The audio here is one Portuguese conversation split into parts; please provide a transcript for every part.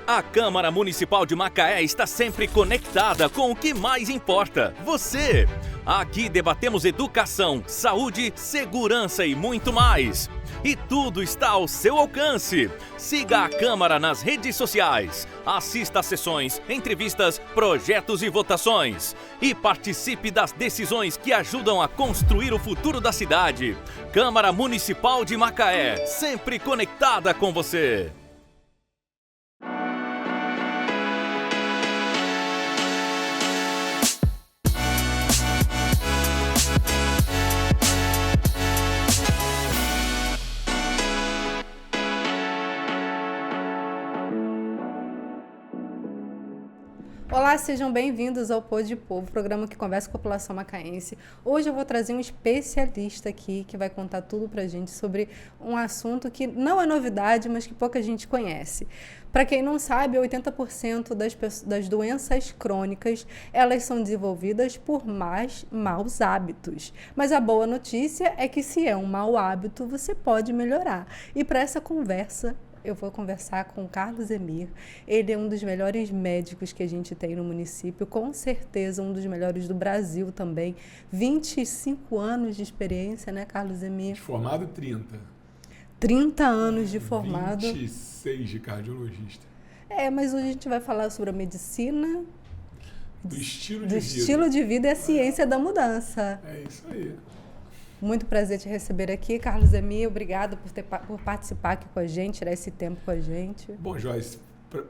A Câmara Municipal de Macaé está sempre conectada com o que mais importa, você. Aqui debatemos educação, saúde, segurança e muito mais. E tudo está ao seu alcance. Siga a Câmara nas redes sociais. Assista a sessões, entrevistas, projetos e votações. E participe das decisões que ajudam a construir o futuro da cidade. Câmara Municipal de Macaé, sempre conectada com você. Olá, sejam bem-vindos ao Pô de Povo, programa que conversa com a população macaense. Hoje eu vou trazer um especialista aqui que vai contar tudo pra gente sobre um assunto que não é novidade, mas que pouca gente conhece. Para quem não sabe, 80% das doenças crônicas, elas são desenvolvidas por maus hábitos. Mas a boa notícia é que se é um mau hábito, você pode melhorar. E para essa conversa, eu vou conversar com o Carlos Emir. Ele é um dos melhores médicos que a gente tem no município, com certeza um dos melhores do Brasil também. 25 anos de experiência, né, Carlos Emir? De formado, 30. 30 anos de formado. 26 de cardiologista. Mas hoje a gente vai falar sobre a medicina do estilo de vida e a ciência da mudança. É isso aí. Muito prazer te receber aqui, Carlos Emir. Obrigado por participar aqui com a gente, tirar esse tempo com a gente. Bom, Joyce,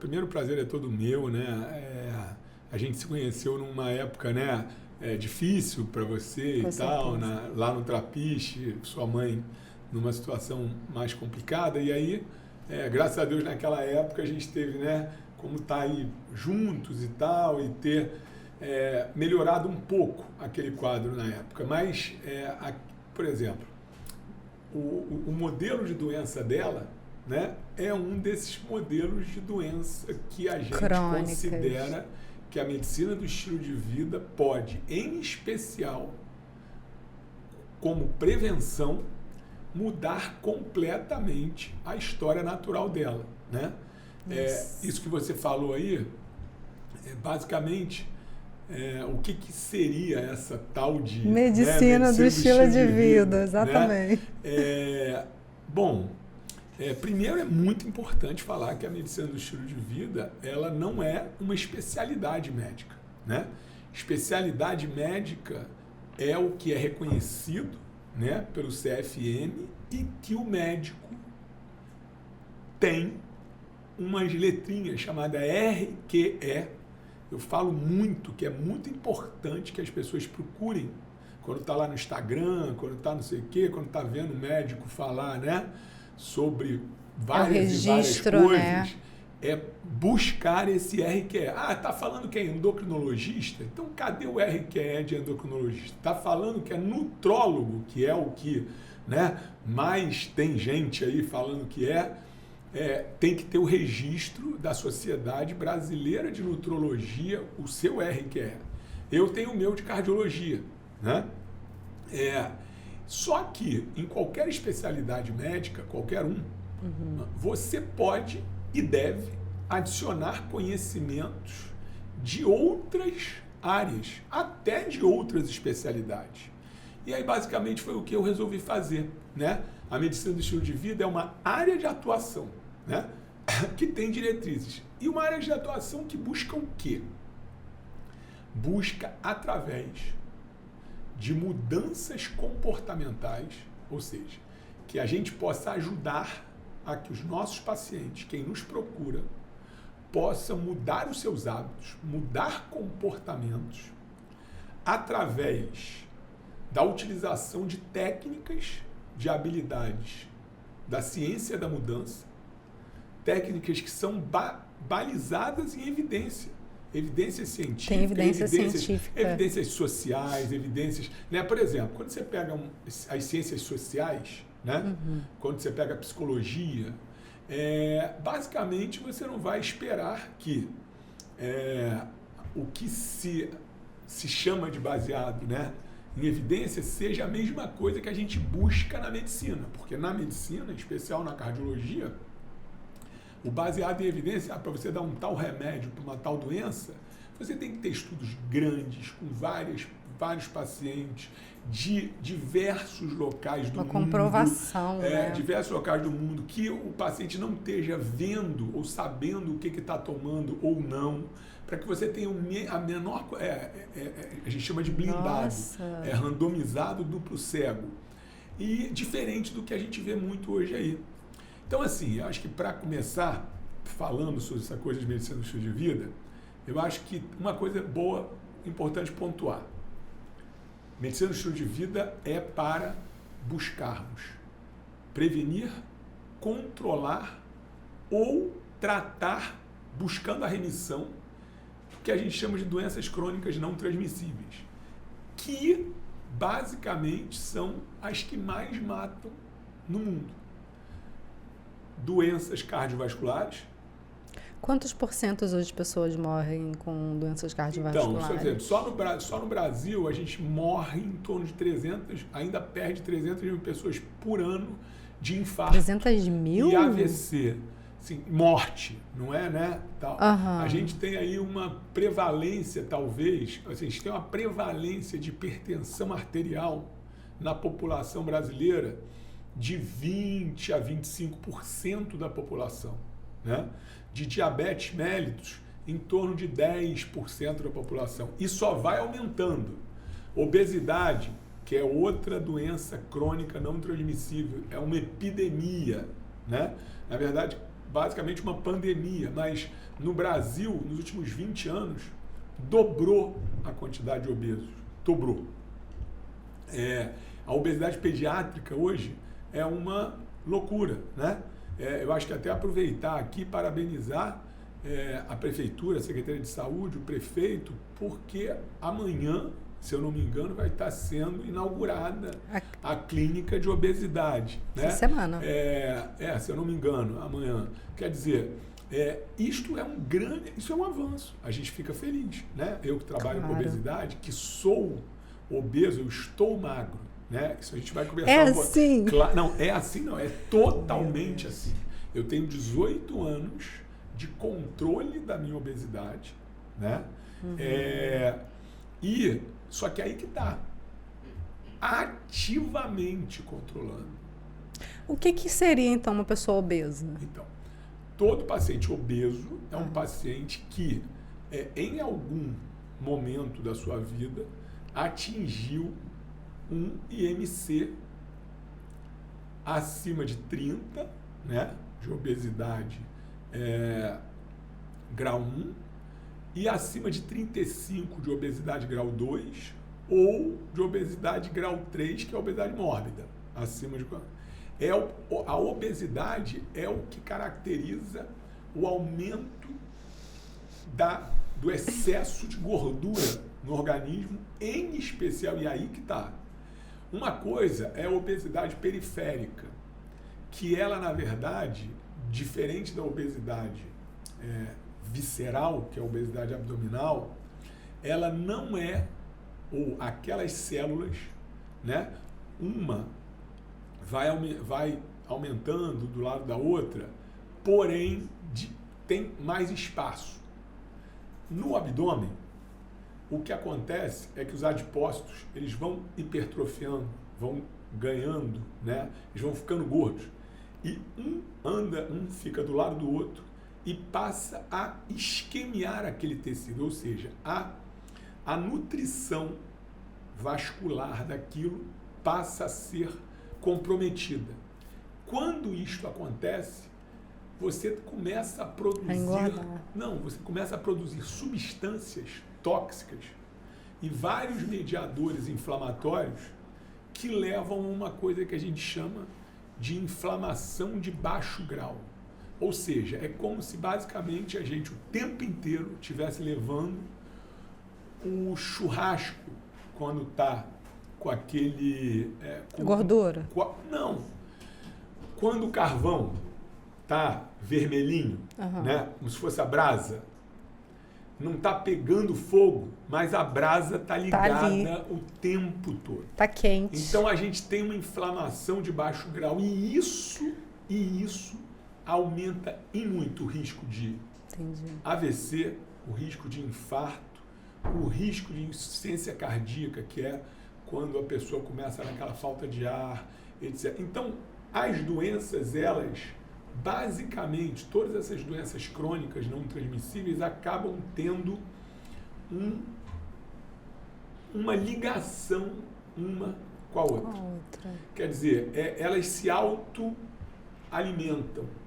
primeiro prazer é todo meu, né? A gente se conheceu numa época, né, difícil para você com e tal, lá no Trapiche, sua mãe numa situação mais complicada. E aí, graças a Deus, naquela época a gente teve, né, como estar aí juntos e tal, e ter melhorado um pouco aquele quadro na época. Mas, por exemplo, o modelo de doença dela, né, é um desses modelos de doença que a gente crônicas. Considera que a medicina do estilo de vida pode, em especial, como prevenção, mudar completamente a história natural dela, né? Isso que você falou aí, basicamente, o que seria essa tal de medicina do estilo de vida, exatamente. Né? Bom, primeiro é muito importante falar que a medicina do estilo de vida, ela não é uma especialidade médica, né? Especialidade médica é o que é reconhecido, né, pelo CFM, e que o médico tem umas letrinhas chamadas RQE. Eu falo muito que é muito importante que as pessoas procurem, quando está lá no Instagram, quando está não sei o quê, quando está vendo o médico falar, né, sobre várias e várias coisas, né? Buscar esse RQE. Está falando que é endocrinologista? Então, cadê o RQE de endocrinologista? Está falando que é nutrólogo, que é o que, né, mais tem gente aí falando que tem que ter o registro da Sociedade Brasileira de Nutrologia, o seu RQE. Eu tenho o meu de cardiologia, né? Só que, em qualquer especialidade médica, qualquer um, você pode e deve adicionar conhecimentos de outras áreas, até de outras especialidades. E aí, basicamente, foi o que eu resolvi fazer, né? A medicina do estilo de vida é uma área de atuação, né, que tem diretrizes. E uma área de atuação que busca o quê? Busca, através de mudanças comportamentais, ou seja, que a gente possa ajudar a que os nossos pacientes, quem nos procura, possam mudar os seus hábitos, mudar comportamentos, através da utilização de técnicas, de habilidades da ciência da mudança, técnicas que são balizadas em evidência. Evidência científica, tem evidência científica, evidências sociais, evidências, né? Por exemplo, quando você pega as ciências sociais, né? Quando você pega a psicologia, basicamente você não vai esperar que o que se chama de baseado, né, em evidência seja a mesma coisa que a gente busca na medicina, porque na medicina, em especial na cardiologia, O baseado em evidência, para você dar um tal remédio para uma tal doença, você tem que ter estudos grandes, com vários pacientes, de diversos locais do mundo. Uma comprovação, né? Diversos locais do mundo, que o paciente não esteja vendo ou sabendo o que está tomando ou não, para que você tenha a menor... a gente chama de blindado. Randomizado, duplo cego. E diferente do que a gente vê muito hoje aí. Então, assim, eu acho que para começar falando sobre essa coisa de medicina do estilo de vida, eu acho que uma coisa boa, importante pontuar. Medicina do estilo de vida é para buscarmos prevenir, controlar ou tratar, buscando a remissão, do que a gente chama de doenças crônicas não transmissíveis, que basicamente são as que mais matam no mundo. Doenças cardiovasculares. Quantos porcentos hoje de pessoas morrem com doenças cardiovasculares? Então, só no Brasil a gente morre em torno de 300, ainda perde 300 mil pessoas por ano de infarto. 300 mil? E AVC. Assim, morte, não é, né? Tal. A gente tem aí uma prevalência, talvez, assim, a gente tem uma prevalência de hipertensão arterial na população brasileira de 20% a 25% da população, né? De diabetes mellitus, em torno de 10% da população. E só vai aumentando. Obesidade, que é outra doença crônica não transmissível, é uma epidemia, né? Na verdade, basicamente uma pandemia, mas no Brasil, nos últimos 20 anos, dobrou a quantidade de obesos. Dobrou. A obesidade pediátrica hoje é uma loucura, né? Eu acho que até aproveitar aqui, parabenizar a Prefeitura, a Secretaria de Saúde, o prefeito, porque amanhã, se eu não me engano, vai estar sendo inaugurada a clínica de obesidade. Né? Essa semana. Se eu não me engano, amanhã. Quer dizer, isso é um avanço. A gente fica feliz. Né? Eu que trabalho com obesidade, que sou obeso, eu estou magro. Né? Isso a gente vai conversar assim? Não, é assim não, é totalmente assim. Eu tenho 18 anos de controle da minha obesidade, né? Só que aí que tá, ativamente controlando. O que seria então uma pessoa obesa? Então, todo paciente obeso é um paciente que, em algum momento da sua vida, atingiu um IMC acima de 30, né, de obesidade grau 1, e acima de 35 de obesidade grau 2, ou de obesidade grau 3, que é a obesidade mórbida. Acima de a obesidade é o que caracteriza o aumento do excesso de gordura no organismo, em especial, e aí que está. Uma coisa é a obesidade periférica, que ela, na verdade, diferente da obesidade visceral, que é a obesidade abdominal, ela não é, ou aquelas células, né, uma vai aumentando do lado da outra, porém tem mais espaço. No abdômen, o que acontece é que os adipócitos, eles vão hipertrofiando, vão ganhando, né? Eles vão ficando gordos. E um fica do lado do outro e passa a isquemiar aquele tecido, ou seja, a nutrição vascular daquilo passa a ser comprometida. Quando isto acontece, você começa a produzir... você começa a produzir substâncias tóxicas e vários mediadores inflamatórios que levam a uma coisa que a gente chama de inflamação de baixo grau. Ou seja, é como se basicamente a gente o tempo inteiro estivesse levando o churrasco quando está com aquele... gordura? Não. Quando o carvão está vermelhinho, né, como se fosse a brasa, não está pegando fogo, mas a brasa está ligada o tempo todo. Está quente. Então a gente tem uma inflamação de baixo grau e isso aumenta em muito o risco de AVC, o risco de infarto, o risco de insuficiência cardíaca, que é quando a pessoa começa naquela falta de ar, etc. Então, as doenças, elas, basicamente, todas essas doenças crônicas não transmissíveis acabam tendo uma ligação uma com a outra. Quer dizer, elas se autoalimentam,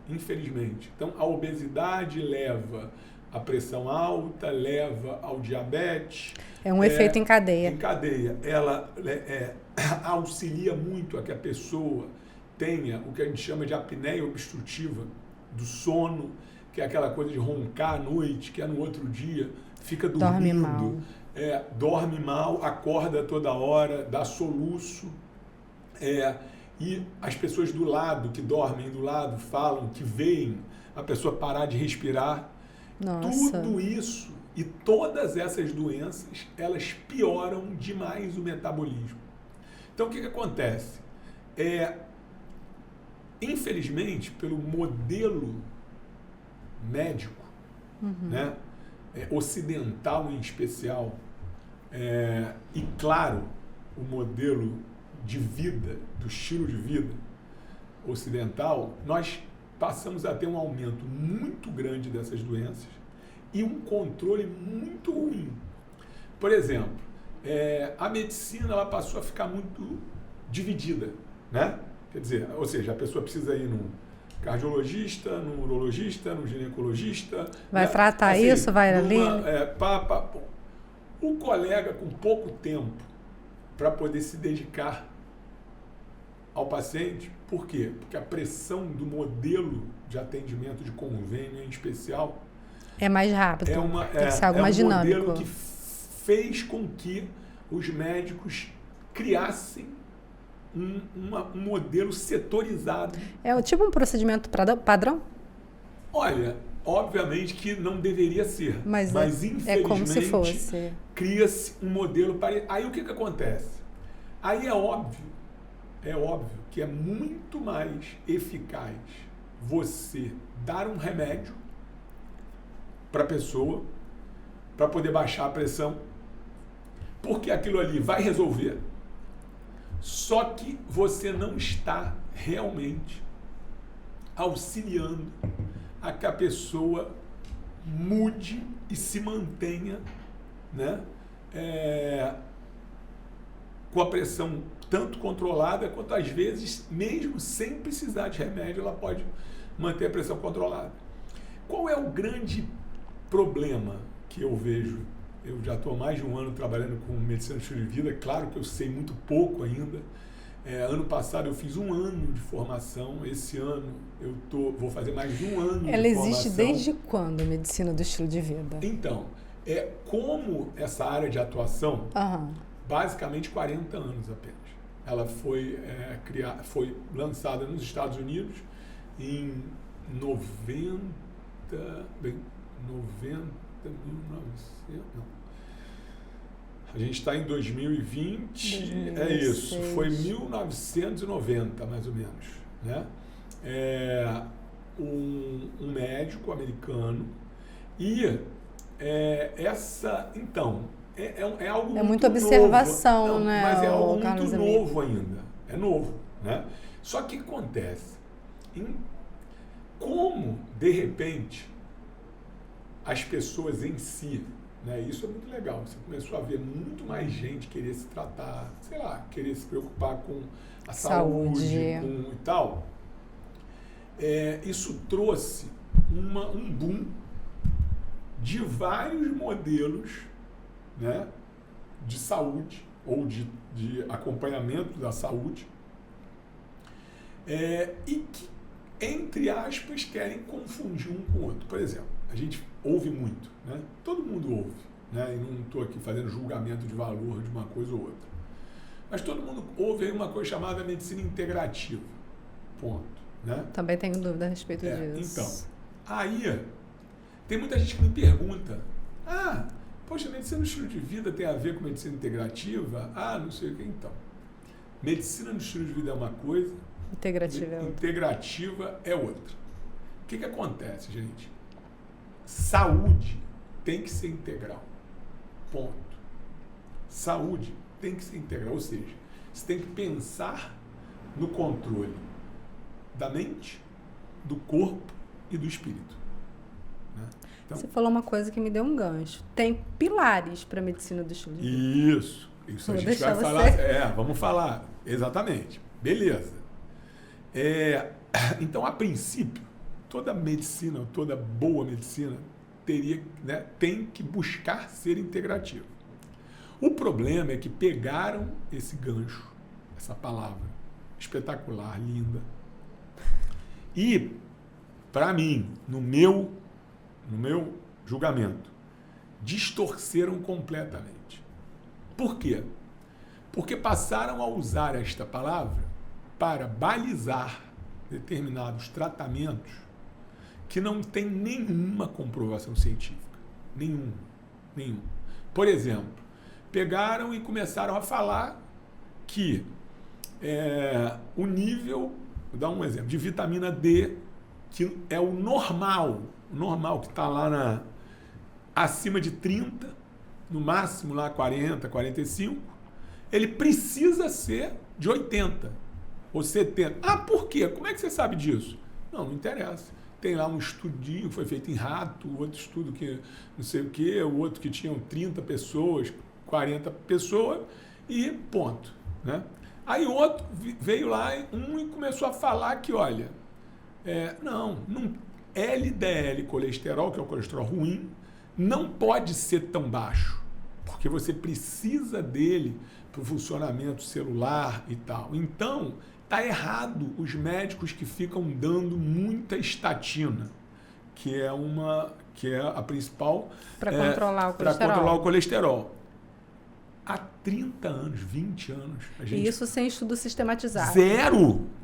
infelizmente. Então, a obesidade leva à pressão alta, leva ao diabetes. É um efeito em cadeia. Em cadeia. Ela auxilia muito a que a pessoa tenha o que a gente chama de apneia obstrutiva do sono, que é aquela coisa de roncar à noite, que é no outro dia, fica dormindo. Dorme mal. Dorme mal, acorda toda hora, dá soluço. E as pessoas do lado, que dormem do lado, falam que veem a pessoa parar de respirar. Nossa. Tudo isso e todas essas doenças, elas pioram demais o metabolismo. Então, o que acontece? Infelizmente, pelo modelo médico, né, ocidental em especial, e claro, o modelo de vida, do estilo de vida ocidental, nós passamos a ter um aumento muito grande dessas doenças e um controle muito ruim. Por exemplo, a medicina ela passou a ficar muito dividida, né? Quer dizer, ou seja, a pessoa precisa ir num cardiologista, num urologista, num ginecologista. Vai tratar assim, isso, vai ali. O colega com pouco tempo para poder se dedicar ao paciente, por quê? Porque a pressão do modelo de atendimento de convênio em especial é mais rápido, tem que ser algo mais dinâmico. É um modelo que fez com que os médicos criassem um modelo setorizado. É tipo um procedimento padrão? Olha, obviamente que não deveria ser, mas infelizmente como se fosse. Cria-se um modelo para... Aí o que acontece? Aí é óbvio que é muito mais eficaz você dar um remédio para a pessoa, para poder baixar a pressão, porque aquilo ali vai resolver, só que você não está realmente auxiliando a que a pessoa mude e se mantenha, né, com a pressão tanto controlada, quanto às vezes, mesmo sem precisar de remédio, ela pode manter a pressão controlada. Qual é o grande problema que eu vejo? Eu já estou há mais de um ano trabalhando com medicina do estilo de vida, claro que eu sei muito pouco ainda. Ano passado eu fiz 1 ano de formação, esse ano eu vou fazer mais de 1 ano de formação. Ela existe desde quando, a medicina do estilo de vida? Então, como essa área de atuação, basicamente 40 anos apenas. Ela foi lançada nos Estados Unidos em 1900, não. A gente está em 2020, 2016. É isso, foi 1990 mais ou menos, né? Um médico americano e então é algo muito muita observação, novo, né? Mas é algo muito novo ainda, é novo, né? Só que o que acontece? Como de repente as pessoas em si, né, isso é muito legal, você começou a ver muito mais gente querer se tratar, sei lá, querer se preocupar com a saúde e tal. Isso trouxe um boom de vários modelos, né, de saúde ou de acompanhamento da saúde, e que, entre aspas, querem confundir um com o outro. Por exemplo, a gente ouve muito, né? Todo mundo ouve, né? E não estou aqui fazendo julgamento de valor de uma coisa ou outra. Mas todo mundo ouve aí uma coisa chamada medicina integrativa. Ponto. Né? Também tenho dúvida a respeito disso. Então, aí tem muita gente que me pergunta: poxa, medicina no estilo de vida tem a ver com medicina integrativa? Não sei o que. Então, medicina no estilo de vida é uma coisa, integrativa é outra. que acontece, gente? Saúde tem que ser integral. Ponto. Saúde tem que ser integral. Ou seja, você tem que pensar no controle da mente, do corpo e do espírito. Né? Então, você falou uma coisa que me deu um gancho. Tem pilares para a medicina do estilo de vida. Isso a gente vai falar. Vamos falar. Exatamente. Beleza. Então, a princípio, toda medicina, toda boa medicina tem que buscar ser integrativa. O problema é que pegaram esse gancho, essa palavra espetacular, linda, e, para mim, no meu julgamento, distorceram completamente. Por quê? Porque passaram a usar esta palavra para balizar determinados tratamentos que não tem nenhuma comprovação científica. Nenhum. Por exemplo, pegaram e começaram a falar que o nível, vou dar um exemplo, de vitamina D, que é o normal que está lá acima de 30, no máximo lá 40, 45, ele precisa ser de 80 ou 70. Ah, por quê? Como é que você sabe disso? Não interessa. Tem lá um estudinho que foi feito em rato, outro estudo que não sei o quê, o outro que tinham 30 pessoas, 40 pessoas e ponto. Né? Aí outro veio lá e começou a falar que, olha, não, LDL, colesterol, que é o colesterol ruim, não pode ser tão baixo, porque você precisa dele para o funcionamento celular e tal. Então, está errado os médicos que ficam dando muita estatina, que é a principal... Para controlar o colesterol. Para controlar o colesterol. Há 30 anos, 20 anos... E isso sem estudo sistematizado.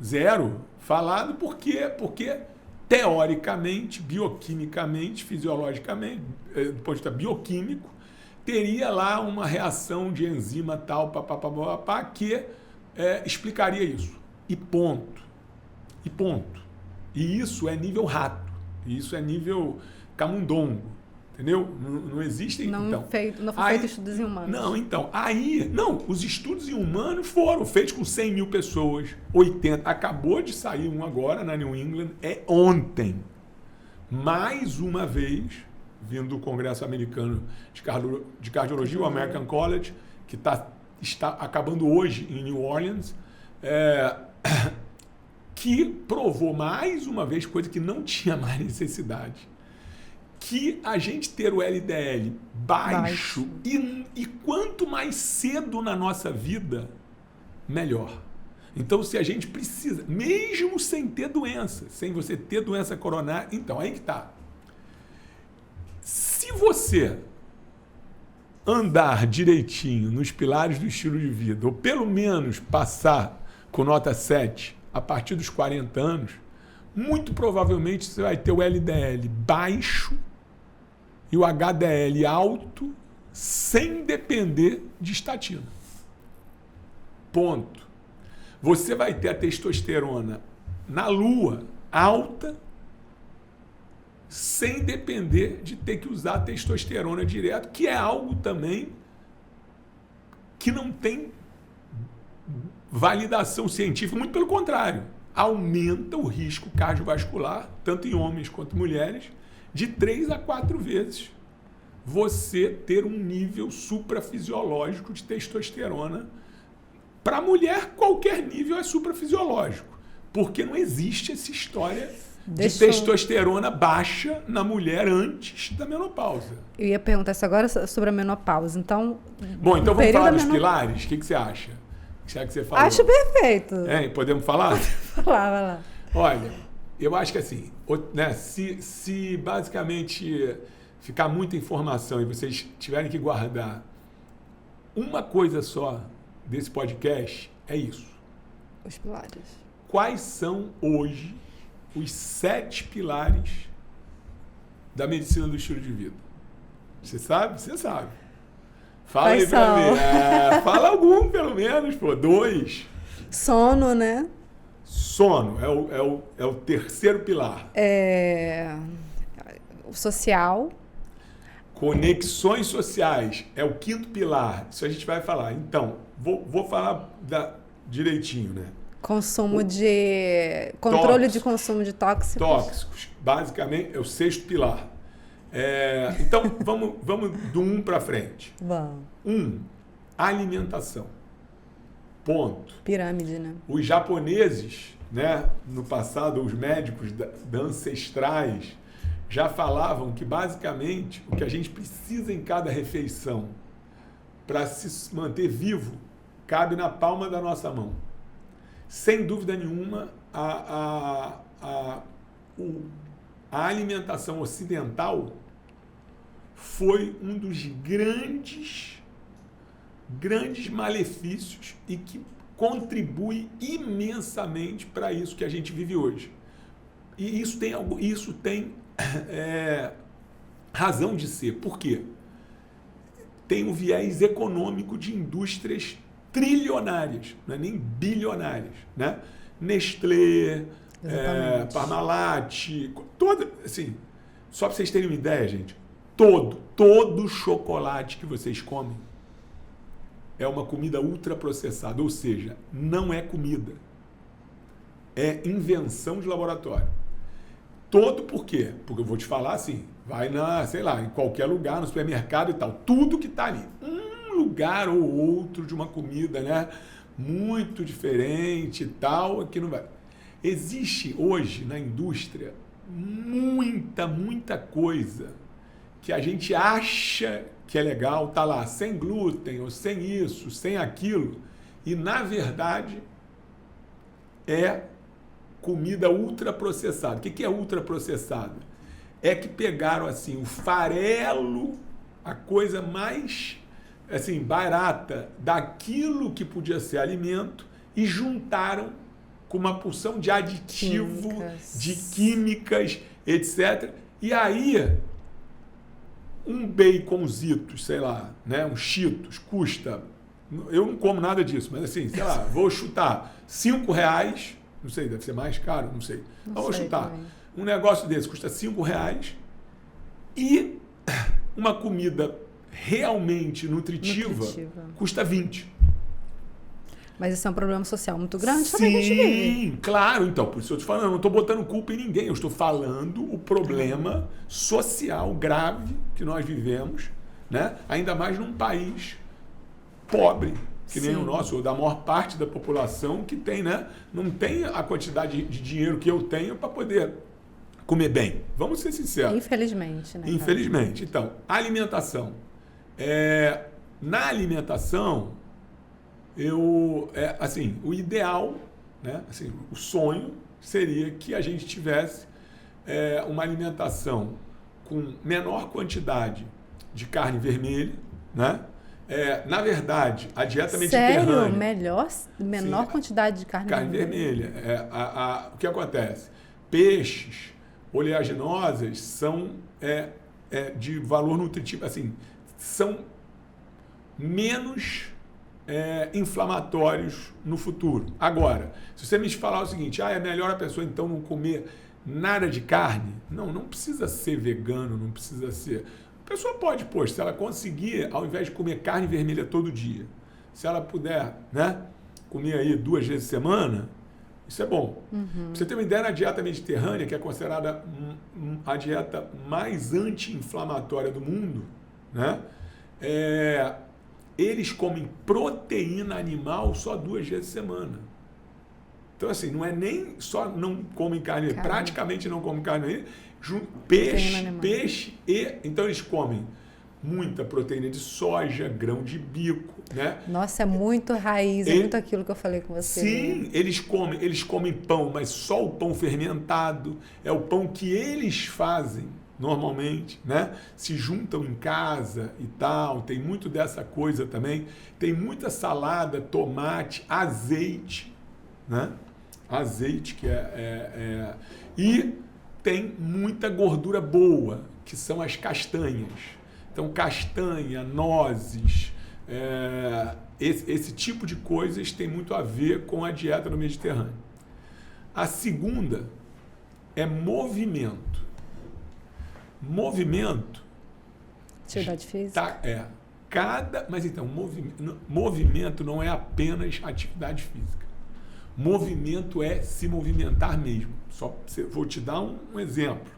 Zero. Falado por quê? Porque, teoricamente, bioquimicamente, fisiologicamente, do ponto de vista bioquímico, teria lá uma reação de enzima tal, que explicaria isso. E ponto. E isso é nível rato. E isso é nível camundongo. Entendeu? Não existem... Não foi feito estudos em humanos. Os estudos em humanos foram feitos com 100 mil pessoas, 80. Acabou de sair um agora na New England, ontem. Mais uma vez, vindo do Congresso Americano de Cardiologia, o American College, que está acabando hoje em New Orleans, que provou mais uma vez coisa que não tinha mais necessidade. Que a gente ter o LDL baixo. E quanto mais cedo na nossa vida, melhor. Então, se a gente precisa, mesmo sem ter doença, sem você ter doença coronária, então, aí que está. Se você andar direitinho nos pilares do estilo de vida, ou pelo menos passar com nota 7 a partir dos 40 anos, muito provavelmente você vai ter o LDL baixo e o HDL alto sem depender de estatina. Ponto. Você vai ter a testosterona na lua alta sem depender de ter que usar a testosterona direto, que é algo também que não tem validação científica, muito pelo contrário. Aumenta o risco cardiovascular, tanto em homens quanto mulheres, de 3 a 4 vezes você ter um nível suprafisiológico de testosterona. Para a mulher, qualquer nível é suprafisiológico, porque não existe essa história de testosterona baixa na mulher antes da menopausa. Eu ia perguntar isso agora sobre a menopausa. Então, bom, então vamos falar dos pilares? O que você acha? Já que você falou. Acho perfeito. Podemos falar? Vai lá. Olha, eu acho que assim, né, se basicamente ficar muita informação e vocês tiverem que guardar uma coisa só desse podcast, é isso. Os pilares. Quais são hoje os 7 pilares da medicina do estilo de vida? Você sabe? Você sabe. Fala aí pra mim. Fala algum, pelo menos, 2. Sono, né? Sono é o terceiro pilar. O social. Conexões sociais é o quinto pilar. Isso a gente vai falar. Então, vou falar direitinho, né? Controle de consumo de tóxicos. Tóxicos. Basicamente, é o sexto pilar. Então, vamos do 1 para frente. Vamos. 1, alimentação. Ponto. Pirâmide, né? Os japoneses, né, no passado, os médicos da ancestrais, já falavam que, basicamente, o que a gente precisa em cada refeição para se manter vivo cabe na palma da nossa mão. Sem dúvida nenhuma, a alimentação ocidental foi um dos grandes malefícios e que contribui imensamente para isso que a gente vive hoje. E isso tem razão de ser. Por quê? Tem um viés econômico de indústrias trilionárias, não é nem bilionárias, né? Nestlé, Parmalat, assim, só para vocês terem uma ideia, gente, todo chocolate que vocês comem é uma comida ultraprocessada, ou seja, não é comida, é invenção de laboratório. Todo por quê? Porque eu vou te falar assim, vai em qualquer lugar, no supermercado e tal, tudo que está ali, um lugar ou outro de uma comida, né, muito diferente e tal, aqui não vai. Existe hoje na indústria muita coisa que a gente acha que é legal, tá lá, sem glúten, ou sem isso, sem aquilo, e na verdade é comida ultraprocessada. O que é ultraprocessada? É que pegaram assim o farelo, a coisa mais assim barata daquilo que podia ser alimento e juntaram com uma porção de aditivo, de químicas, etc. E aí um baconzito, sei lá, né, um Cheetos custa, eu não como nada disso, mas assim, sei lá, vou chutar R$5, não sei, deve ser mais caro, não sei. Então, vou chutar. Também. Um negócio desse custa R$5 e uma comida realmente nutritiva custa 20. Mas isso é um problema social muito grande também que a gente vive. Sim, claro. Então, por isso eu estou falando, eu não estou botando culpa em ninguém. Eu estou falando o problema social grave que nós vivemos, né? Ainda mais num país pobre, que nem o nosso, ou da maior parte da população que tem, né? Não tem a quantidade de dinheiro que eu tenho para poder comer bem. Vamos ser sinceros. Infelizmente, né? Infelizmente. Então, alimentação. Na alimentação, assim, o ideal, né? Assim, o sonho seria que a gente tivesse uma alimentação com menor quantidade de carne vermelha, né? Na verdade, a dieta mediterrânea... Menor quantidade de carne vermelha. O que acontece? Peixes oleaginosas são de valor nutritivo, assim, são menos inflamatórios no futuro. Agora, se você me falar o seguinte, é melhor a pessoa então não comer nada de carne? Não precisa ser vegano, não precisa ser... A pessoa pode, se ela conseguir, ao invés de comer carne vermelha todo dia, se ela puder, né, comer aí 2 vezes por semana, isso é bom. Uhum. Pra você ter uma ideia, na dieta mediterrânea, que é considerada a dieta mais anti-inflamatória do mundo, né, eles comem proteína animal só 2 vezes por semana. Então, assim, não é nem só não comem carne, praticamente não comem carne, peixe e... Então, eles comem muita proteína de soja, grão de bico, né? Nossa, é muito raiz, é muito aquilo que eu falei com você. Sim, né? Eles comem pão, mas só o pão fermentado, é o pão que eles fazem normalmente, né? Se juntam em casa e tal, tem muito dessa coisa também. Tem muita salada, tomate, azeite, né? Azeite que e tem muita gordura boa, que são as castanhas. Então, castanha, nozes, esse tipo de coisas tem muito a ver com a dieta no Mediterrâneo. A segunda é movimento. Movimento. Atividade física. Mas então, movimento não é apenas atividade física. Movimento é se movimentar mesmo. Vou te dar um exemplo.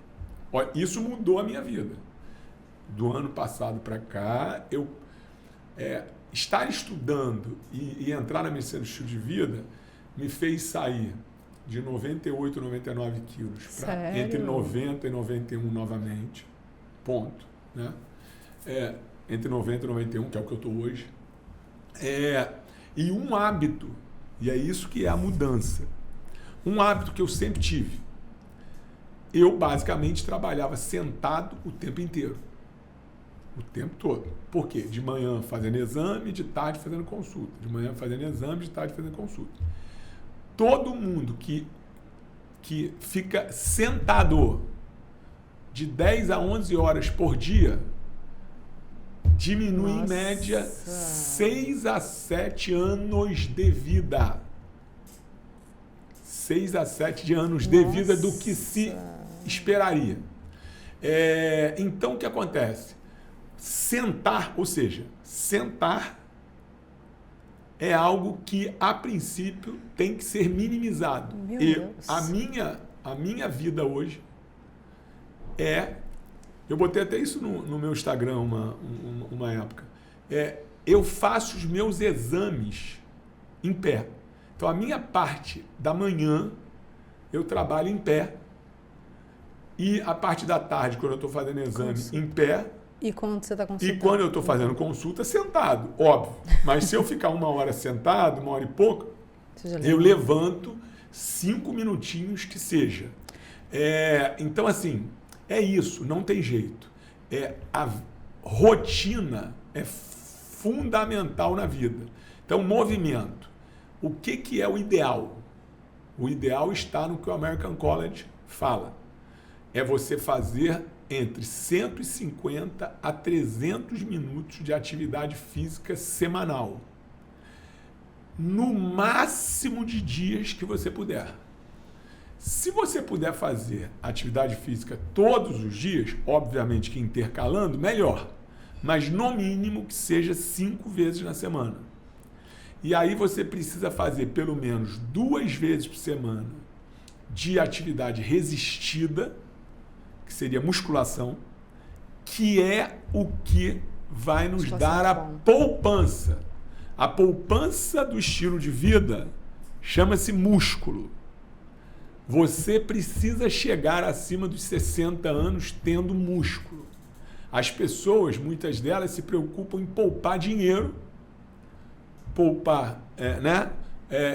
Olha, isso mudou a minha vida. Do ano passado para cá, estar estudando e entrar na medicina do estilo de vida me fez sair de 98, 99 quilos para entre 90 e 91 novamente. Ponto. Né? Entre 90 e 91, que é o que eu estou hoje. E um hábito, e é isso que é a mudança, um hábito que eu sempre tive. Eu basicamente trabalhava sentado o tempo inteiro. O tempo todo. Por quê? De manhã fazendo exame, de tarde fazendo consulta. De manhã fazendo exame, de tarde fazendo consulta. Todo mundo que fica sentado de 10 a 11 horas por dia diminui em média 6 a 7 anos de vida. 6 a 7 anos de vida do que se esperaria. Então, o que acontece? Sentar é algo que, a princípio, tem que ser minimizado. A minha vida hoje eu botei até isso no meu Instagram uma época. Eu faço os meus exames em pé. Então, a minha parte da manhã, eu trabalho em pé. E a parte da tarde, quando eu estou fazendo exame em pé. E quando você está consultando? E quando eu estou fazendo consulta, sentado, óbvio. Mas se eu ficar 1 hora sentado, 1 hora e pouco, eu levanto 5 minutinhos que seja. Então, assim, é isso, não tem jeito. A rotina é fundamental na vida. Então, movimento. O que é o ideal? O ideal está no que o American College fala. É você fazer entre 150 a 300 minutos de atividade física semanal. No máximo de dias que você puder. Se você puder fazer atividade física todos os dias, obviamente que intercalando, melhor. Mas no mínimo que seja 5 vezes na semana. E aí você precisa fazer pelo menos 2 vezes por semana de atividade resistida, que seria musculação, que é o que vai nos dar a poupança. A poupança do estilo de vida chama-se músculo. Você precisa chegar acima dos 60 anos tendo músculo. As pessoas, muitas delas, se preocupam em poupar dinheiro,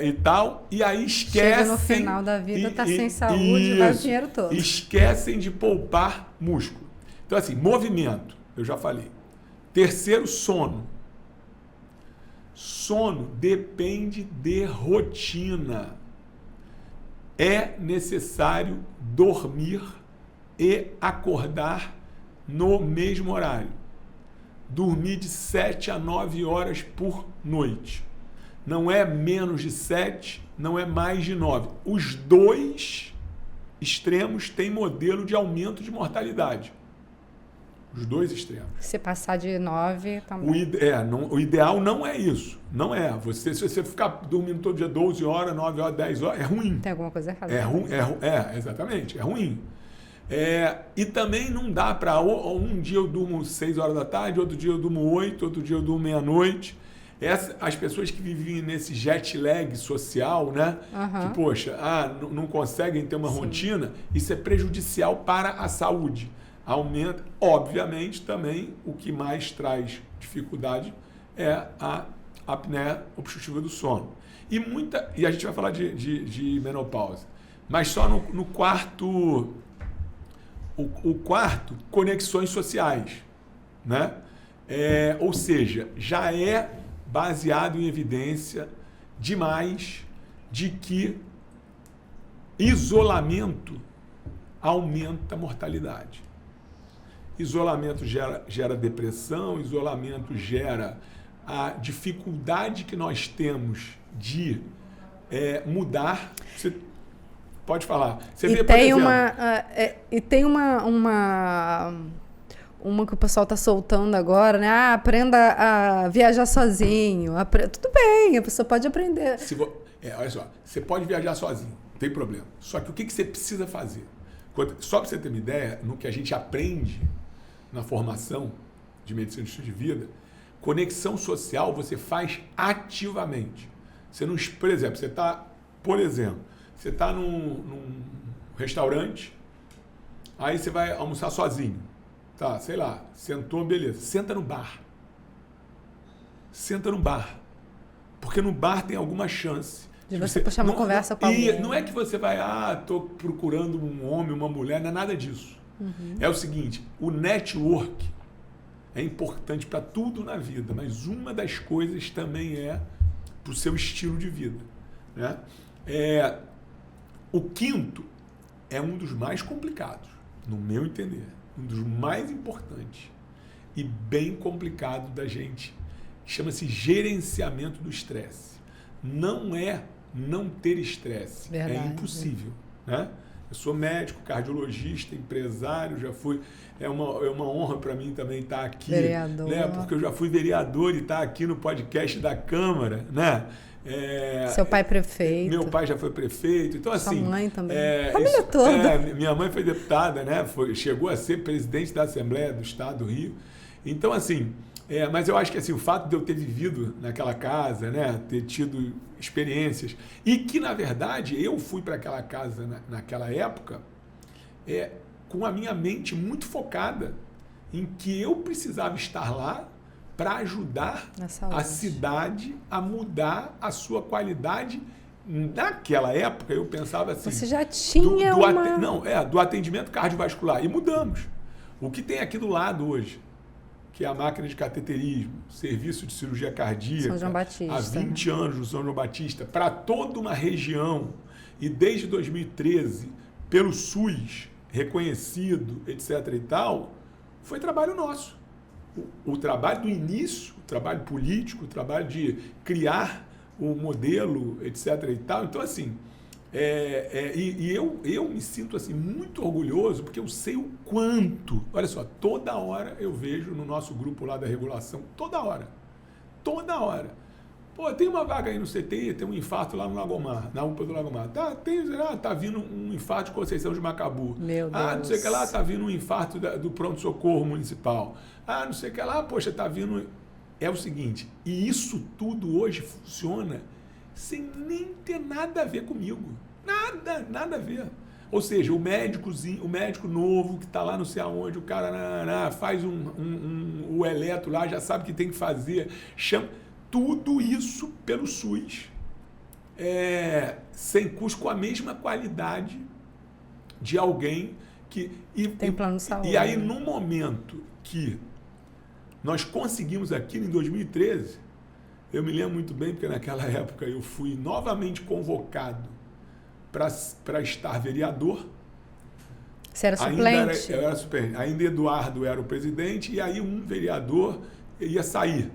e tal, e aí esquecem... Chega no final da vida, está sem saúde, vai o dinheiro todo. Esquecem de poupar músculo. Então, assim, movimento, eu já falei. Terceiro, sono. Sono depende de rotina. É necessário dormir e acordar no mesmo horário. Dormir de 7 a 9 horas por noite. Não é menos de 7, não é mais de 9. Os dois extremos têm modelo de aumento de mortalidade. Os dois extremos. Se passar de 9, também. O ideal não é isso. Não é. Se você ficar dormindo todo dia 12 horas, 9 horas, 10 horas, é ruim. Tem alguma coisa errada. Exatamente. É ruim. E também não dá para... Um dia eu durmo 6 horas da tarde, outro dia eu durmo 8, outro dia eu durmo meia-noite. As pessoas que vivem nesse jet lag social, né? Uhum. Que, poxa, não conseguem ter uma rotina, isso é prejudicial para a saúde. Aumenta, obviamente, também o que mais traz dificuldade é a apneia obstrutiva do sono. E a gente vai falar de menopausa. Mas só no quarto... O quarto, conexões sociais, né? Ou seja, já é baseado em evidência demais de que isolamento aumenta a mortalidade. Isolamento gera depressão, isolamento gera a dificuldade que nós temos de mudar. Pode falar. Você e vê, tem por exemplo, e tem uma que o pessoal está soltando agora, né? Aprenda a viajar sozinho. Tudo bem, a pessoa pode aprender. Olha só, você pode viajar sozinho, não tem problema. Só que o que você precisa fazer? Só para você ter uma ideia, no que a gente aprende na formação de medicina de estilo de vida, conexão social você faz ativamente. Você não, por exemplo, você está num restaurante, aí você vai almoçar sozinho. Tá, sei lá, sentou, beleza. Senta no bar. Senta no bar. Porque no bar tem alguma chance de você puxar uma conversa com alguém. E não é que você vai, tô procurando um homem, uma mulher, não é nada disso. Uhum. É o seguinte, o network é importante para tudo na vida, mas uma das coisas também é para o seu estilo de vida, né? O quinto é um dos mais complicados, no meu entender. Um dos mais importantes e bem complicado da gente, chama-se gerenciamento do estresse. Não é não ter estresse, verdade. É impossível, né? Eu sou médico, cardiologista, empresário, já fui, é uma honra para mim também estar aqui, vereador, né? Porque eu já fui vereador e estar aqui no podcast da Câmara, né? Seu pai prefeito. Meu pai já foi prefeito. Então, assim, sua mãe também. Família toda. Minha mãe foi deputada, né? Chegou a ser presidente da Assembleia do Estado do Rio. Então, assim, mas eu acho que assim, o fato de eu ter vivido naquela casa, né? Ter tido experiências, e que, na verdade, eu fui para aquela casa naquela época com a minha mente muito focada em que eu precisava estar lá para ajudar a cidade a mudar a sua qualidade. Naquela época, eu pensava assim... Você já tinha do atendimento cardiovascular. E mudamos. O que tem aqui do lado hoje, que é a máquina de cateterismo, serviço de cirurgia cardíaca... São João Batista. Há 20 anos no São João Batista, para toda uma região, e desde 2013, pelo SUS, reconhecido, etc. e tal, foi trabalho nosso. O trabalho do início, o trabalho político, o trabalho de criar o modelo, etc. e tal. Então, assim, eu me sinto assim, muito orgulhoso, porque eu sei o quanto... Olha só, toda hora eu vejo no nosso grupo lá da regulação, toda hora. Pô, tem uma vaga aí no CTI, tem um infarto lá no Lagomar, na UPA do Lagomar. Tá vindo um infarto de Conceição de Macabu. Meu Deus. Não sei o que lá, tá vindo um infarto do pronto-socorro municipal. Não sei o que lá, poxa, tá vindo... É o seguinte, e isso tudo hoje funciona sem nem ter nada a ver comigo. Nada a ver. Ou seja, o médico novo que está lá não sei aonde, o cara faz o eletro lá, já sabe o que tem que fazer, chama... Tudo isso pelo SUS, sem custo, com a mesma qualidade de alguém que... Tem plano de saúde. E aí, no momento que nós conseguimos aquilo em 2013, eu me lembro muito bem, porque naquela época eu fui novamente convocado para estar vereador. Você era suplente? Eu era suplente. Ainda Eduardo era o presidente, e aí um vereador ia sair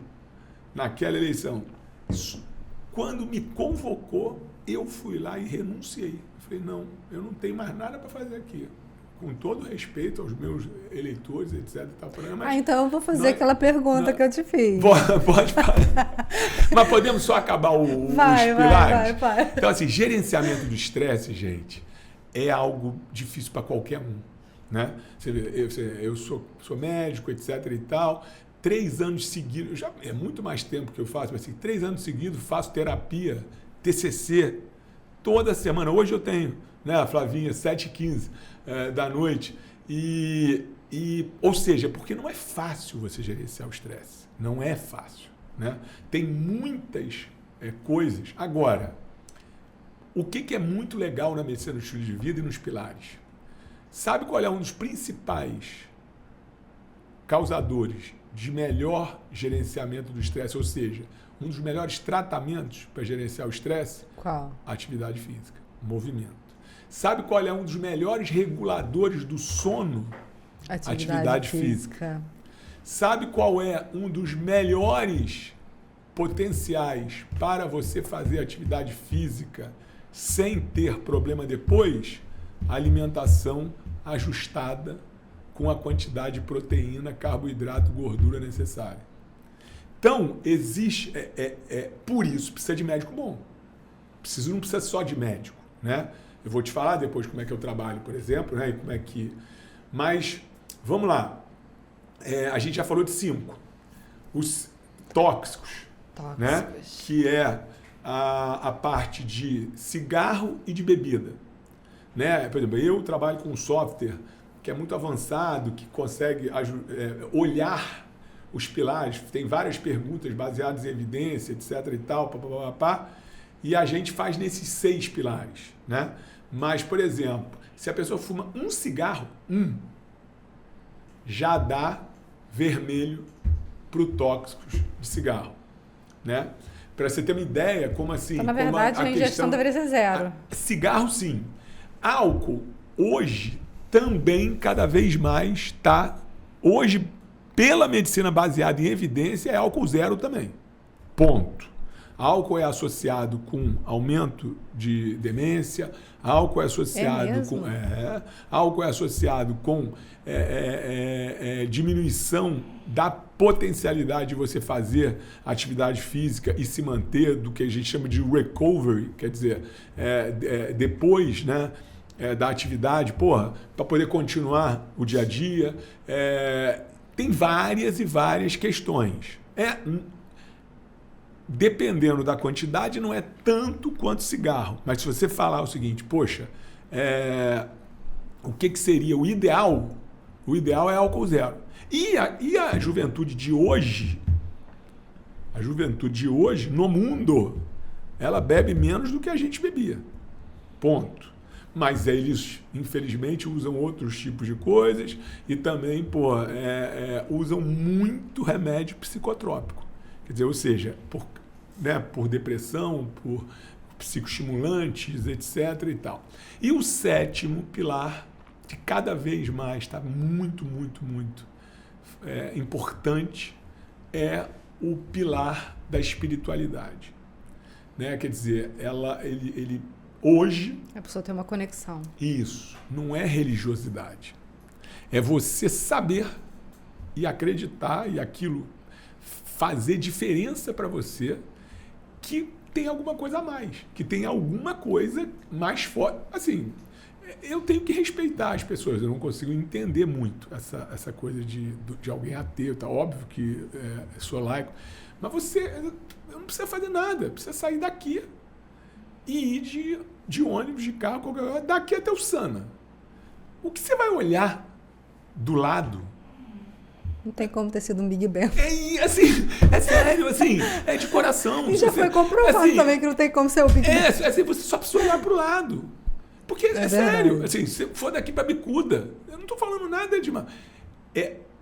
naquela eleição. Quando me convocou, eu fui lá e renunciei. Eu falei, não, eu não tenho mais nada para fazer aqui. Com todo respeito aos meus eleitores, etc. Mas então eu vou fazer aquela pergunta que eu te fiz. Pode falar. Mas podemos só acabar os pilares? Vai. Então, assim, gerenciamento do estresse, gente, é algo difícil para qualquer um, né? Você vê, eu sou médico, etc. e tal. 3 anos seguidos, é muito mais tempo que eu faço, mas assim, 3 anos seguidos faço terapia, TCC, toda semana. Hoje eu tenho, né, a Flavinha, 7h15 da noite. Ou seja, porque não é fácil você gerenciar o estresse. Não é fácil, né? Tem muitas coisas. Agora, o que é muito legal na medicina do estilo de vida e nos pilares? Sabe qual é um dos principais causadores de melhor gerenciamento do estresse, ou seja, um dos melhores tratamentos para gerenciar o estresse? Qual? Atividade física, movimento. Sabe qual é um dos melhores reguladores do sono? Atividade física. Sabe qual é um dos melhores potenciais para você fazer atividade física sem ter problema depois, alimentação ajustada com a quantidade de proteína, carboidrato, gordura necessária. Então, existe... por isso, precisa de médico bom. Não precisa só de médico, né? Eu vou te falar depois como é que eu trabalho, por exemplo, né? E como é que... Mas, vamos lá. A gente já falou de 5. Os tóxicos, né? Que é a parte de cigarro e de bebida. Né? Por exemplo, eu trabalho com um software que é muito avançado, que consegue olhar os pilares, tem várias perguntas baseadas em evidência, etc. e tal, e a gente faz nesses 6 pilares. Né? Mas, por exemplo, se a pessoa fuma um cigarro, já dá vermelho para o tóxico de cigarro. Né? Para você ter uma ideia, como assim... Então, na verdade, a ingestão deveria ser 0. Cigarro, sim. Álcool, hoje, também cada vez mais está... Hoje, pela medicina baseada em evidência, é álcool 0 também. Ponto. Álcool é associado com aumento de demência, álcool é associado com... álcool é associado com diminuição da potencialidade de você fazer atividade física e se manter, do que a gente chama de recovery, quer dizer, depois, né, da atividade, para poder continuar o dia a dia. Tem várias e várias questões. Dependendo da quantidade, não é tanto quanto cigarro. Mas se você falar o seguinte, o que seria o ideal? O ideal é álcool 0. E a juventude de hoje, no mundo, ela bebe menos do que a gente bebia. Ponto. Mas eles, infelizmente, usam outros tipos de coisas e também, usam muito remédio psicotrópico. Quer dizer, ou seja, por depressão, por psicoestimulantes, etc. e tal. E o 7º pilar, que cada vez mais está muito, muito, muito importante, é o pilar da espiritualidade. Né? Quer dizer, ele hoje... A pessoa tem uma conexão. Isso. Não é religiosidade. É você saber e acreditar e aquilo fazer diferença para você, que tem alguma coisa a mais, que tem alguma coisa mais forte. Assim, eu tenho que respeitar as pessoas, eu não consigo entender muito essa coisa de alguém ateu, tá óbvio que sou laico, mas você não precisa fazer nada, precisa sair daqui e ir de ônibus, de carro, qualquer coisa, daqui até o Sana. O que você vai olhar do lado? Não tem como ter sido um Big Bang. É sério, assim, é de coração. E já foi comprovado também que não tem como ser o Big Bang. Você só precisa olhar para o lado. Porque é sério, assim, se for daqui para Bicuda, eu não estou falando nada de...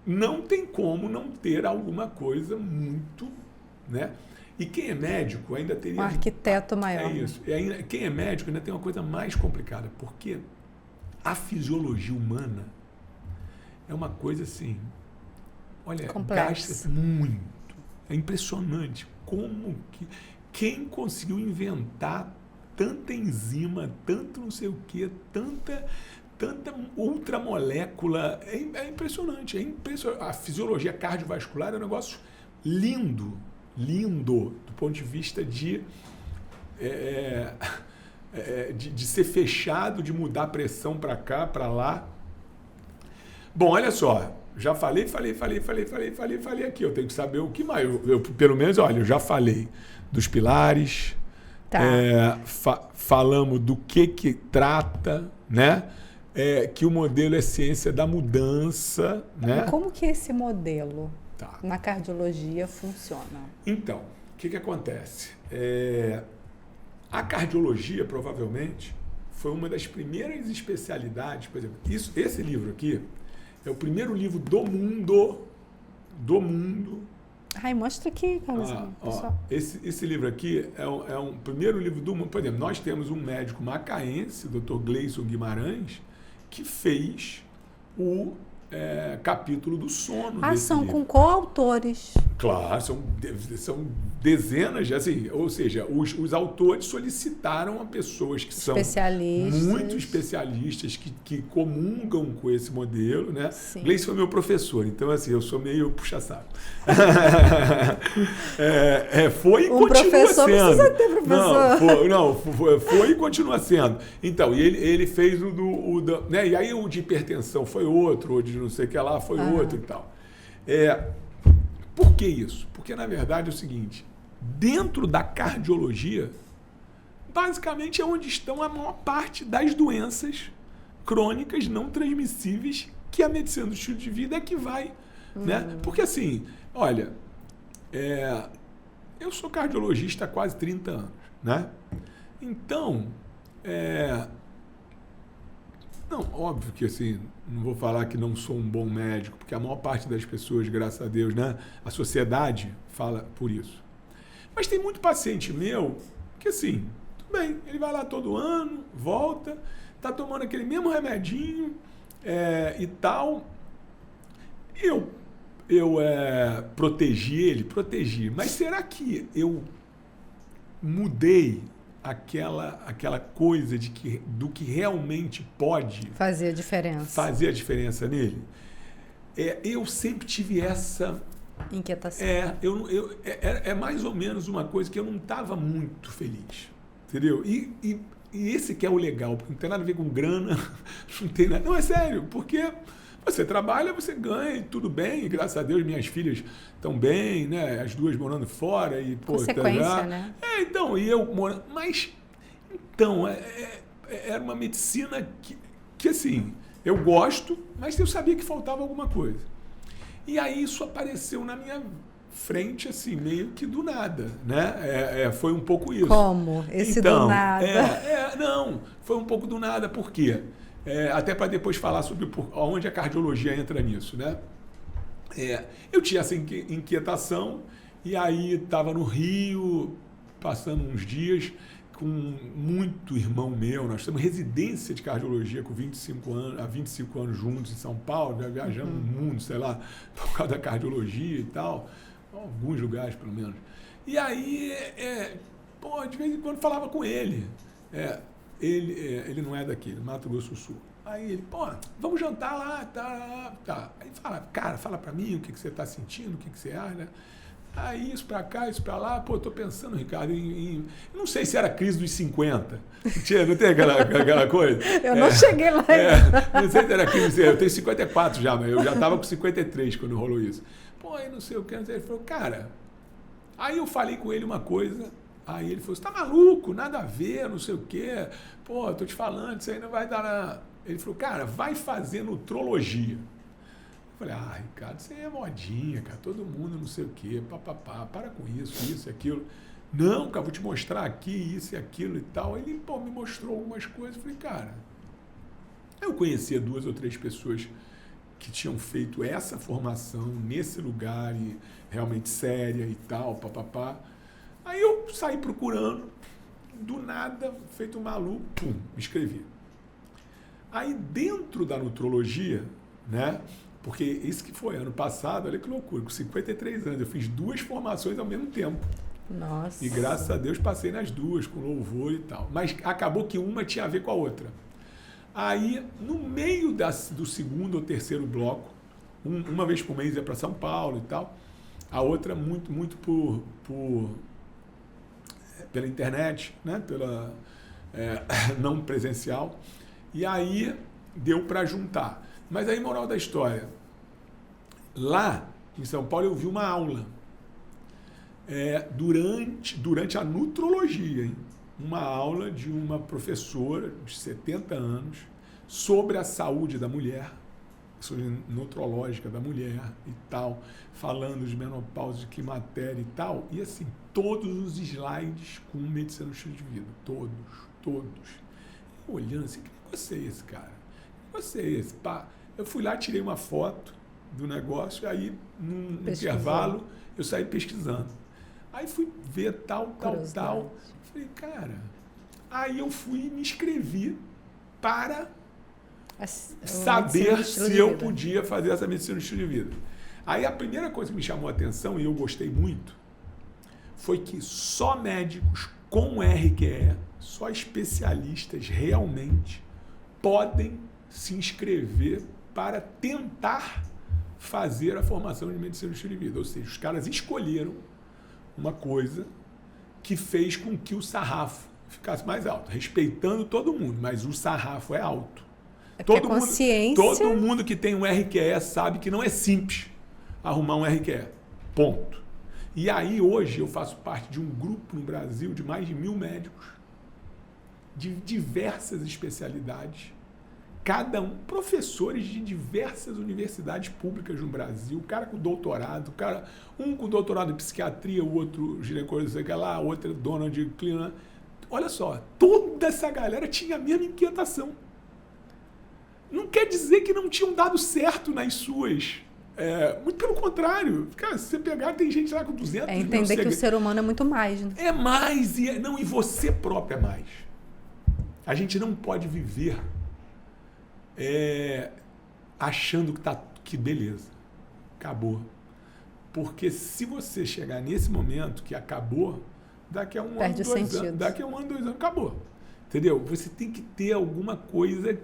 não tem como não ter alguma coisa muito... Né? E quem é médico ainda teria... Um arquiteto maior. É isso. E quem é médico ainda tem uma coisa mais complicada, porque a fisiologia humana é uma coisa assim... Olha, gasta muito. É impressionante como que... Quem conseguiu inventar tanta enzima, tanto não sei o quê, tanta ultramolécula. É impressionante. A fisiologia cardiovascular é um negócio lindo, do ponto de vista de ser fechado, de mudar a pressão para cá, para lá. Bom, olha só. Já falei aqui. Eu tenho que saber o que mais. Pelo menos, olha, eu já falei dos pilares. Tá. Falamos do que trata, né? Que o modelo é ciência da mudança, né? Como que esse modelo na cardiologia funciona? Então, o que acontece? A cardiologia, provavelmente, foi uma das primeiras especialidades. Por exemplo, esse livro aqui é o primeiro livro do mundo. Ai, mostra aqui, Carlos. Esse livro aqui é um primeiro livro do mundo. Por exemplo, nós temos um médico macaense, Dr. Gleison Guimarães, que fez o capítulo do sono desse são livro. com coautores. Claro, são dezenas, assim, ou seja, os autores solicitaram a pessoas que são muito especialistas, que comungam com esse modelo, né? Sim. Gleice foi meu professor, então assim, eu sou meio puxa-saco. Foi e continua professor sendo. Precisa ter professor. Foi e continua sendo. Então, e ele fez né? E aí o de hipertensão foi outro, o de não sei o que lá foi outro e tal. Por que isso? Porque, na verdade, é o seguinte, dentro da cardiologia, basicamente é onde estão a maior parte das doenças crônicas não transmissíveis que a medicina do estilo de vida é que vai. Né? Porque, assim, olha, eu sou cardiologista há quase 30 anos, né? Então, não, óbvio que assim, não vou falar que não sou um bom médico, porque a maior parte das pessoas, graças a Deus, né, a sociedade fala por isso. Mas tem muito paciente meu que assim, tudo bem, ele vai lá todo ano, volta, tá tomando aquele mesmo remedinho e tal. Eu protegi, mas será que eu mudei aquela coisa do que realmente pode fazer a diferença nele? Eu sempre tive essa inquietação. É mais ou menos uma coisa que eu não estava muito feliz, entendeu? E esse que é o legal, porque não tem nada a ver com grana, não tem nada, não, é sério, porque você trabalha, você ganha, tudo bem, e graças a Deus minhas filhas estão bem, né? As duas morando fora e consequência, né? Então, e eu morando, mas então era uma medicina que assim, eu gosto, mas eu sabia que faltava alguma coisa. E aí isso apareceu na minha frente, assim, meio que do nada, né? Foi um pouco isso. Como? Do nada? Não, foi um pouco do nada, por quê? Até para depois falar sobre onde a cardiologia entra nisso, né? Eu tinha essa inquietação e aí estava no Rio, passando uns dias com muito irmão meu. Nós temos residência de cardiologia há 25 anos juntos em São Paulo, já viajamos no mundo, sei lá, por causa da cardiologia e tal, alguns lugares pelo menos. E aí, de vez em quando falava com ele. Ele não é daqui, Mato Grosso do Sul. Aí ele, vamos jantar lá, tá. Aí fala pra mim o que você tá sentindo, o que você acha. Aí isso pra cá, isso pra lá, tô pensando, Ricardo, não sei se era a crise dos 50. Não tem aquela coisa? Eu não cheguei lá. Não sei se era a crise, eu tenho 54 já, mas eu já tava com 53 quando rolou isso. Aí não sei o que, ele falou, cara, aí eu falei com ele uma coisa. Aí ele falou, você tá maluco? Nada a ver, não sei o quê. Tô te falando, isso aí não vai dar nada. Ele falou, cara, vai fazer nutrologia. Eu falei, Ricardo, isso aí é modinha, cara. Todo mundo não sei o quê, para com isso e aquilo. Não, cara, vou te mostrar aqui isso e aquilo e tal. Ele, me mostrou algumas coisas. Eu falei, cara, eu conhecia 2 ou 3 pessoas que tinham feito essa formação nesse lugar e realmente séria e tal, Aí eu saí procurando, do nada, feito um maluco, me inscrevi. Aí dentro da nutrologia, né? Porque isso que foi ano passado, olha que loucura, com 53 anos, eu fiz 2 formações ao mesmo tempo. Nossa. E graças a Deus passei nas 2, com louvor e tal. Mas acabou que uma tinha a ver com a outra. Aí, no meio do segundo ou terceiro bloco, uma vez por mês ia para São Paulo e tal, a outra muito pela internet, né? Pela não presencial. E aí deu para juntar. Mas aí, moral da história, lá em São Paulo eu vi uma aula durante a nutrologia, hein? Uma aula de uma professora de 70 anos sobre a saúde da mulher, saúde nutrológica da mulher e tal, falando de menopausa, de climatério e tal, e assim, todos os slides com medicina no estilo de vida, todos. Eu olhando assim, que negócio é esse, cara? Que negócio é esse? Eu fui lá, tirei uma foto do negócio, aí, num intervalo, eu saí pesquisando. Aí fui ver tal. Falei, cara... Aí eu fui e me inscrevi para saber se eu podia fazer essa medicina no estilo de vida. Aí a primeira coisa que me chamou a atenção, e eu gostei muito, foi que só médicos com RQE, só especialistas realmente podem se inscrever para tentar fazer a formação de medicina do estilo de vida. Ou seja, os caras escolheram uma coisa que fez com que o sarrafo ficasse mais alto, respeitando todo mundo, mas o sarrafo é alto. Todo consciência... todo mundo que tem um RQE sabe que não é simples arrumar um RQE. Ponto. E aí, hoje, eu faço parte de um grupo no Brasil de mais de 1.000 médicos, de diversas especialidades, cada um, professores de diversas universidades públicas no Brasil, o cara com doutorado, um com doutorado em psiquiatria, o outro ginecologista, sei lá, outra dona de clínica. Olha só, toda essa galera tinha a mesma inquietação. Não quer dizer que não tinham dado certo nas suas... muito pelo contrário. Cara, se você pegar, tem gente lá com 200 mil entender que o ser humano é muito mais, né? É mais, e você próprio é mais. A gente não pode viver achando que beleza, acabou. Porque se você chegar nesse momento que acabou, daqui a um ano, 2 anos, acabou. Entendeu? Você tem que ter alguma coisa...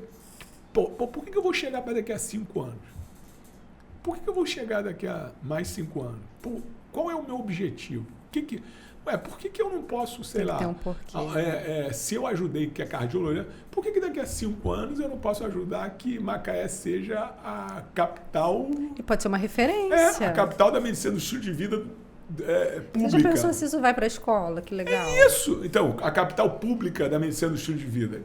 por que eu vou chegar para daqui a 5 anos? Por que eu vou chegar daqui a mais 5 anos? Qual é o meu objetivo? Por que eu não posso, sei lá... Tem um porquê. Se eu ajudei que é cardiologia, por que daqui a 5 anos eu não posso ajudar que Macaé seja a capital... E pode ser uma referência. A capital da medicina do estilo de vida pública. Você já pensou se isso vai para a escola? Que legal. É isso. Então, a capital pública da medicina do estilo de vida.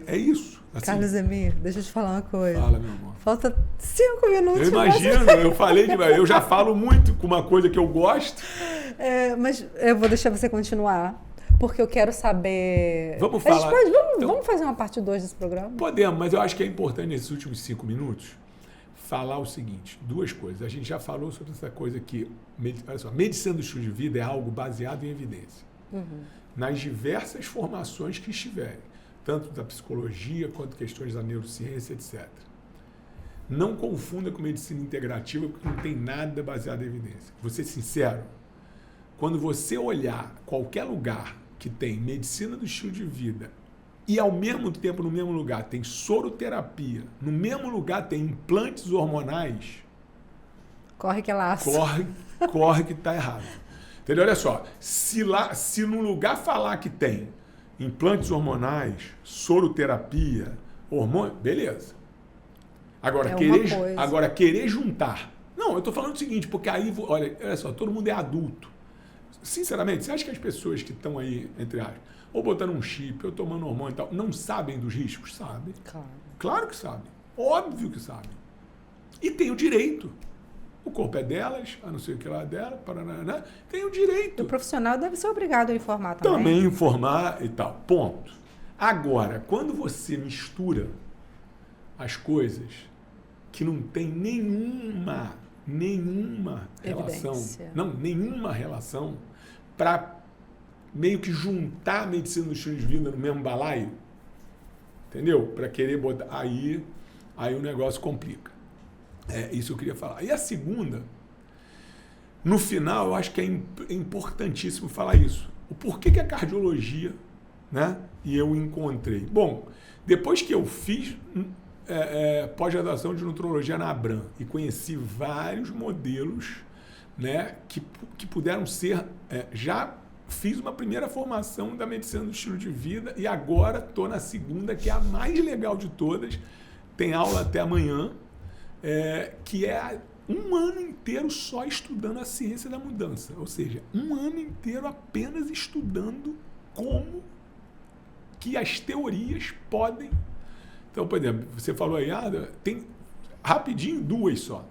É isso. Assim. Carlos Emir, deixa eu te falar uma coisa. Fala, meu amor. Falta 5 minutos. Eu imagino, eu falei demais. Eu já falo muito com uma coisa que eu gosto. Mas eu vou deixar você continuar, porque eu quero saber... Vamos falar... Vamos fazer uma parte 2 desse programa? Podemos, mas eu acho que é importante nesses últimos 5 minutos falar o seguinte, 2 coisas. A gente já falou sobre essa coisa que... Olha só, medicina do estilo de vida é algo baseado em evidência. Nas diversas formações que estiverem, tanto da psicologia quanto questões da neurociência, etc. Não confunda com medicina integrativa, porque não tem nada baseado em evidência. Vou ser sincero, quando você olhar qualquer lugar que tem medicina do estilo de vida e ao mesmo tempo no mesmo lugar tem soroterapia, no mesmo lugar tem implantes hormonais, corre que é laço. Corre que está errado. Entendeu? Olha só, se no lugar falar que tem implantes hormonais, soroterapia, hormônio, beleza. Agora, querer juntar. Não, eu estou falando o seguinte, porque aí, olha só, todo mundo é adulto. Sinceramente, você acha que as pessoas que estão aí, entre aspas, ou botando um chip, ou tomando hormônio e tal, não sabem dos riscos? Sabem. Claro que sabem. Óbvio que sabem. E tem o direito. O corpo é delas, a não ser o que lá é dela, paraná, tem o direito. O profissional deve ser obrigado a informar também. Também informar e tal. Ponto. Agora, quando você mistura as coisas que não tem nenhuma relação, nenhuma relação, para meio que juntar a medicina do estilo de vida no mesmo balaio, entendeu? Para querer botar... Aí o negócio complica. Isso eu queria falar. E a segunda, no final, eu acho que é importantíssimo falar isso. O porquê que a cardiologia, né? E eu encontrei. Bom, depois que eu fiz pós-graduação de nutrologia na Abram e conheci vários modelos, né? Que puderam ser... já fiz uma primeira formação da medicina do estilo de vida e agora estou na segunda, que é a mais legal de todas. Tem aula até amanhã. Que é 1 ano inteiro só estudando a ciência da mudança. Ou seja, 1 ano inteiro apenas estudando como que as teorias podem... Então, por exemplo, você falou aí, tem rapidinho 2 só.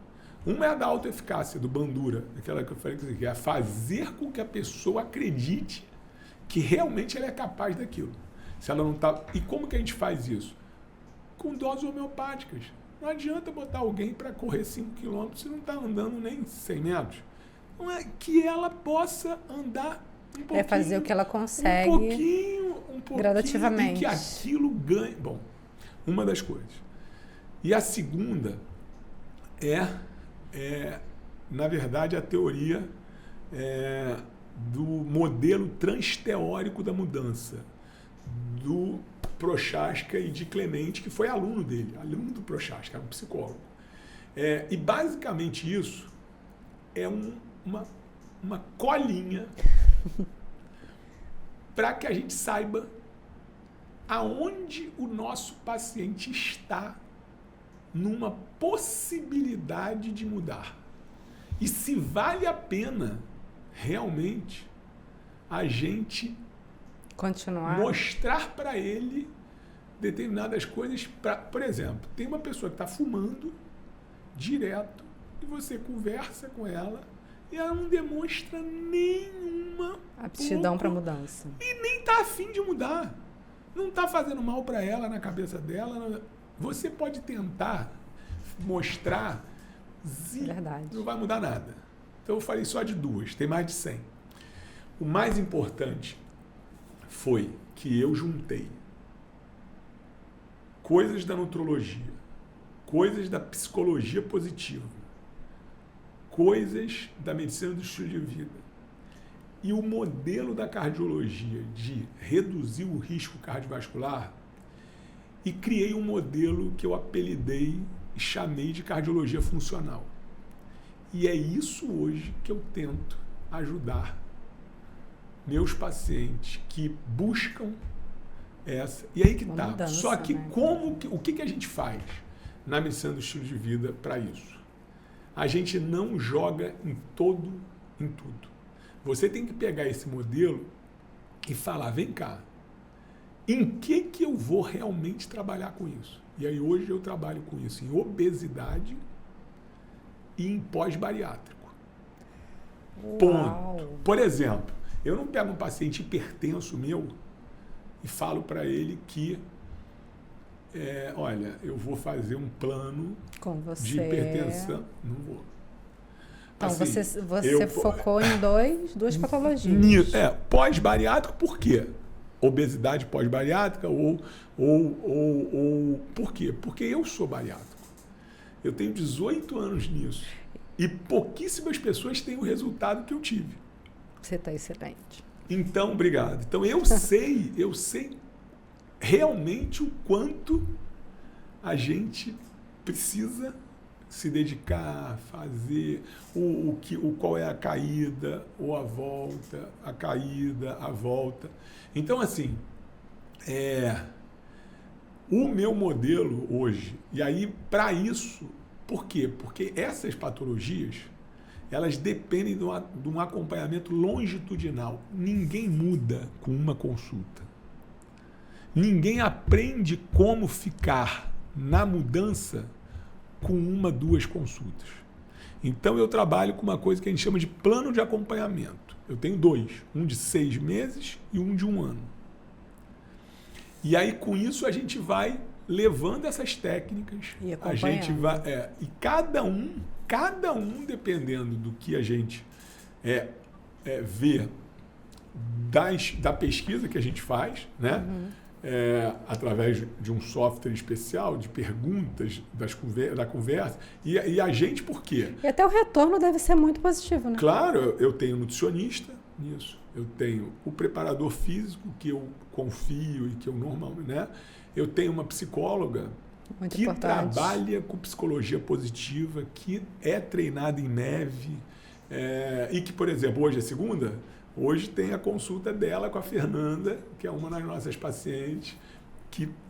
Uma é a da autoeficácia, do Bandura, aquela que eu falei que é fazer com que a pessoa acredite que realmente ela é capaz daquilo. Se ela não tá... E como que a gente faz isso? Com doses homeopáticas. Não adianta botar alguém para correr 5 km se não está andando nem 100 metros. Não é que ela possa andar um pouquinho. Fazer o que ela consegue. Um pouquinho. Gradativamente. E que aquilo ganhe. Bom, uma das coisas. E a segunda na verdade, a teoria do modelo transteórico da mudança, do Prochaska e de Clemente, que foi aluno dele, aluno do Prochaska, era um psicólogo. E basicamente isso é uma colinha para que a gente saiba aonde o nosso paciente está numa possibilidade de mudar. E se vale a pena realmente a gente continuar, mostrar para ele determinadas coisas. Por exemplo, tem uma pessoa que está fumando direto e você conversa com ela e ela não demonstra nenhuma aptidão para mudança. E nem está afim de mudar. Não está fazendo mal para ela, na cabeça dela. Você pode tentar mostrar, verdade, não vai mudar nada. Então eu falei só de 2, tem mais de 100. O mais importante foi que eu juntei coisas da nutrologia, coisas da psicologia positiva, coisas da medicina do estilo de vida e o modelo da cardiologia de reduzir o risco cardiovascular, e criei um modelo que eu apelidei e chamei de cardiologia funcional. E é isso hoje que eu tento ajudar meus pacientes que buscam essa. E aí que tá. Mudança, só que né? o que a gente faz na medicina do estilo de vida para isso? A gente não joga em tudo. Você tem que pegar esse modelo e falar, vem cá, em que eu vou realmente trabalhar com isso? E aí hoje eu trabalho com isso em obesidade e em pós-bariátrico. Ponto. Por exemplo, eu não pego um paciente hipertenso meu e falo para ele que, olha, eu vou fazer um plano com você de hipertensão. Não vou. Então, assim, você focou em duas patologias. Pós-bariátrico, por quê? Obesidade pós-bariátrica ou por quê? Porque eu sou bariátrico. Eu tenho 18 anos nisso. E pouquíssimas pessoas têm o resultado que eu tive. Você está excelente. Então, obrigado. Então, eu sei realmente o quanto a gente precisa se dedicar, fazer qual é a caída ou a volta, a caída, a volta. Então, assim, o meu modelo hoje, e aí, para isso, por quê? Porque essas patologias, elas dependem de um acompanhamento longitudinal. Ninguém muda com uma consulta. Ninguém aprende como ficar na mudança com 1, 2 consultas. Então, eu trabalho com uma coisa que a gente chama de plano de acompanhamento. Eu tenho 2, um de 6 meses e um de 1 ano. E aí, com isso, a gente vai levando essas técnicas. E a gente vai, e cada um, dependendo do que a gente vê da pesquisa que a gente faz, né? Através de um software especial, de perguntas da conversa. E a gente, por quê? E até o retorno deve ser muito positivo, né? Claro, eu tenho nutricionista nisso, eu tenho o preparador físico, que eu confio e que eu normalmente, né? Eu tenho uma psicóloga muito que importante. Trabalha com psicologia positiva, que é treinada em MEV, e que, por exemplo, hoje é segunda. Hoje tem a consulta dela com a Fernanda, que é uma das nossas pacientes,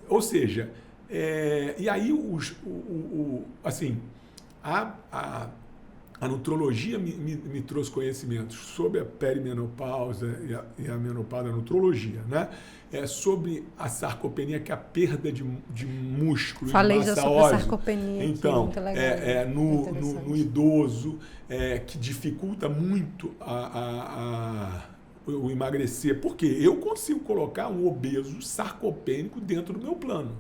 ou seja, e aí assim, a nutrologia me trouxe conhecimentos sobre a perimenopausa e a menopausa, a nutrologia, né? Sobre a sarcopenia, que é a perda de músculo, falei de massa já sobre óssea. a sarcopenia. Então, muito legal, no idoso, que dificulta muito o emagrecer. Porque eu consigo colocar um obeso sarcopênico dentro do meu plano.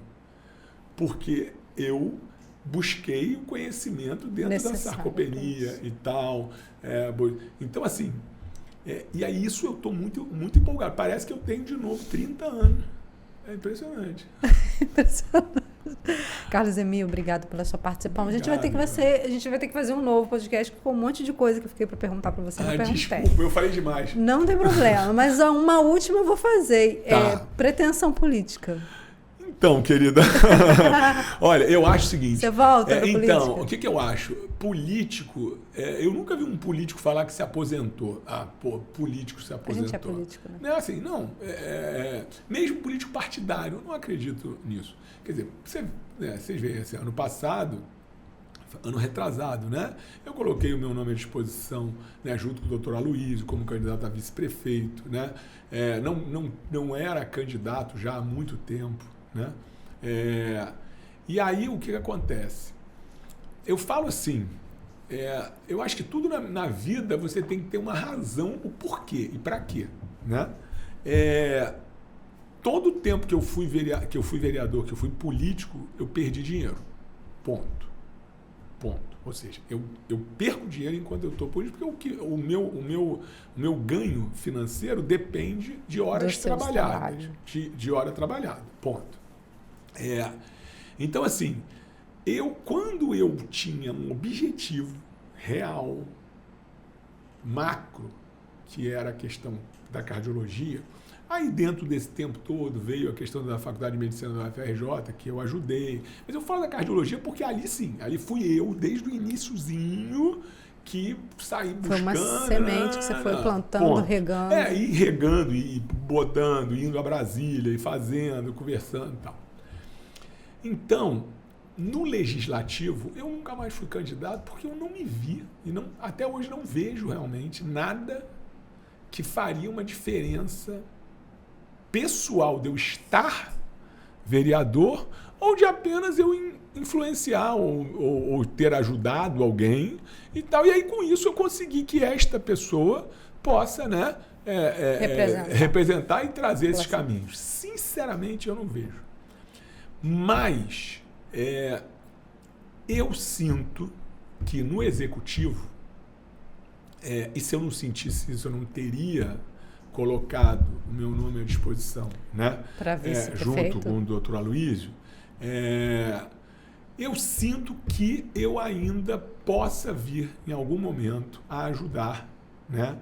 Porque eu busquei o conhecimento dentro da sarcopenia e tal. Então, assim, e aí isso eu estou muito, muito empolgado. Parece que eu tenho de novo 30 anos. É impressionante. Carlos Emil, obrigado pela sua participação. A gente vai ter que fazer um novo podcast com um monte de coisa que eu fiquei para perguntar para você. Desculpa, eu falei demais. Não tem problema, mas uma última eu vou fazer. Tá. Pretensão política. Então, querida, olha, eu acho o seguinte... Você volta para política? Então, o que eu acho? Político, eu nunca vi um político falar que se aposentou. Político se aposentou. A gente é político, né? Não é assim, não. Mesmo político partidário, eu não acredito nisso. Quer dizer, vocês veem, assim, ano passado, ano retrasado, né? Eu coloquei o meu nome à disposição, né, junto com o doutor Aloysio, como candidato a vice-prefeito, né? Não era candidato já há muito tempo, né? E aí o que acontece? Eu falo assim, eu acho que tudo na vida você tem que ter uma razão, o porquê e para quê, né? Todo o tempo que eu fui vereador, que eu fui político, eu perdi dinheiro. Ponto. Ou seja, eu perco dinheiro enquanto eu estou político, porque o meu ganho financeiro depende de horas trabalhadas. De hora trabalhada. Ponto. Então, assim, quando eu tinha um objetivo real, macro, que era a questão da cardiologia, aí dentro desse tempo todo veio a questão da Faculdade de Medicina da UFRJ, que eu ajudei. Mas eu falo da cardiologia porque ali sim, ali fui eu, desde o iniciozinho, que saí buscando... Foi uma semente que você foi plantando, regando. E regando, e botando, indo a Brasília, e fazendo, conversando e tal. Então, no legislativo, eu nunca mais fui candidato porque eu não me vi, e até hoje não vejo realmente nada que faria uma diferença pessoal de eu estar vereador ou de apenas eu influenciar ou ter ajudado alguém e tal. E aí, com isso, eu consegui que esta pessoa possa, né, representar e trazer esses caminhos. Sinceramente, eu não vejo. Mas eu sinto que no executivo, e se eu não sentisse isso, eu não teria colocado o meu nome à disposição, né? Para vice-prefeito. Junto com o doutor Aloysio, eu sinto que eu ainda possa vir, em algum momento, a ajudar, né?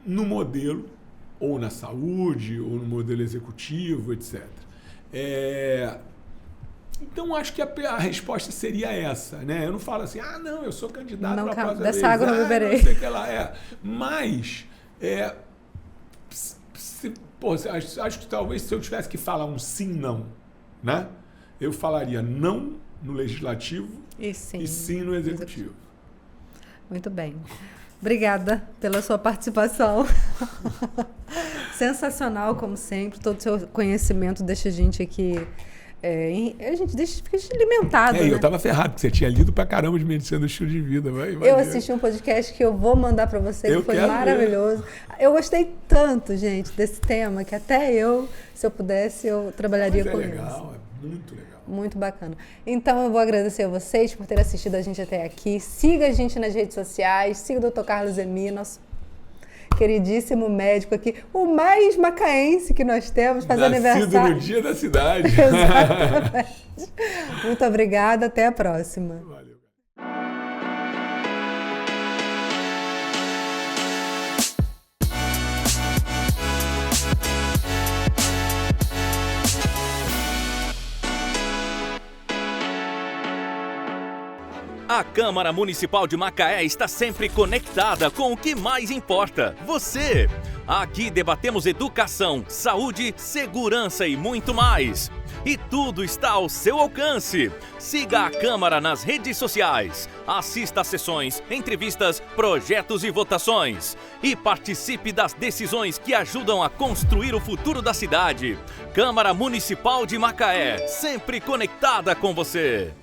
No modelo, ou na saúde, ou no modelo executivo, etc. Então, acho que a resposta seria essa, né? Eu não falo assim, não, eu sou candidato para a próxima vez. Dessa água não beberei. Não sei o que lá. Mas, acho que talvez se eu tivesse que falar um sim, não, né? Eu falaria não no legislativo e sim no executivo. Muito bem. Obrigada pela sua participação. Sensacional, como sempre. Todo o seu conhecimento deixa a gente aqui... a gente fica alimentado. Né? Eu tava ferrado, porque você tinha lido pra caramba de medicina do estilo de vida. Eu assisti um podcast que eu vou mandar pra você, que foi maravilhoso. Eu gostei tanto, gente, desse tema, que até eu, se eu pudesse, eu trabalharia com isso. Legal, é muito legal. Muito bacana. Então, eu vou agradecer a vocês por terem assistido a gente até aqui. Siga a gente nas redes sociais, siga o Dr. Carlos Emil, nosso queridíssimo médico aqui, o mais macaense que nós temos, fazendo aniversário. Nascido no dia da cidade. Exatamente. Muito obrigada, até a próxima. Valeu. A Câmara Municipal de Macaé está sempre conectada com o que mais importa, você. Aqui debatemos educação, saúde, segurança e muito mais. E tudo está ao seu alcance. Siga a Câmara nas redes sociais, assista a sessões, entrevistas, projetos e votações. E participe das decisões que ajudam a construir o futuro da cidade. Câmara Municipal de Macaé, sempre conectada com você.